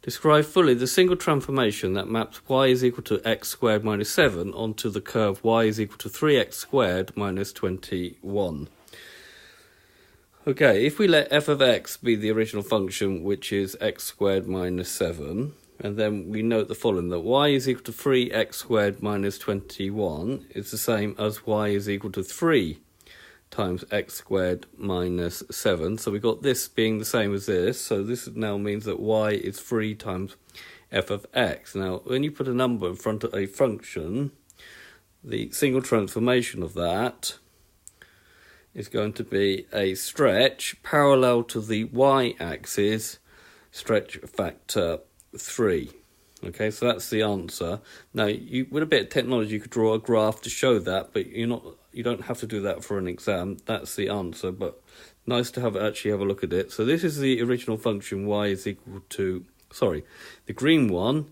Describe fully the single transformation that maps y is equal to x squared minus 7 onto the curve y is equal to 3x squared minus 21. Okay, if we let f of x be the original function, which is x squared minus 7, and then we note the following, that y is equal to 3x squared minus 21 is the same as y is equal to 3 times x squared minus 7. So we've got this being the same as this. So this now means that y is 3 times f of x. Now, when you put a number in front of a function, the single transformation of that is going to be a stretch parallel to the y-axis, stretch factor 3. Okay, so that's the answer. Now, with a bit of technology, you could draw a graph to show that, but you don't have to do that for an exam. That's the answer, but nice to actually have a look at it. So this is the original function y is equal to, the green one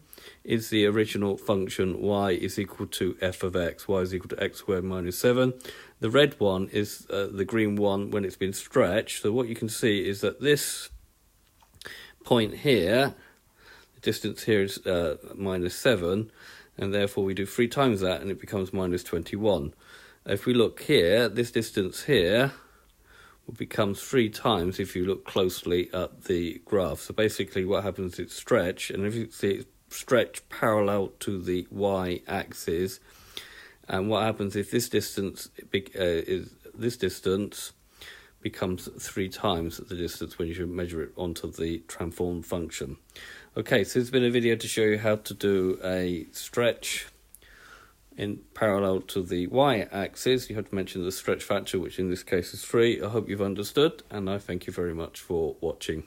is the original function y is equal to f of x, y is equal to x squared minus 7. The red one is the green one when it's been stretched. So what you can see is that this point here, distance here is minus 7, and therefore we do 3 times that and it becomes minus 21. If we look here, this distance here becomes 3 times if you look closely at the graph. So basically what happens is it's stretch, and if you see it's stretch parallel to the y-axis, and what happens if this distance becomes 3 times the distance when you measure it onto the transformed function. Okay, so this has been a video to show you how to do a stretch in parallel to the y-axis. You have to mention the stretch factor, which in this case is 3. I hope you've understood, and I thank you very much for watching.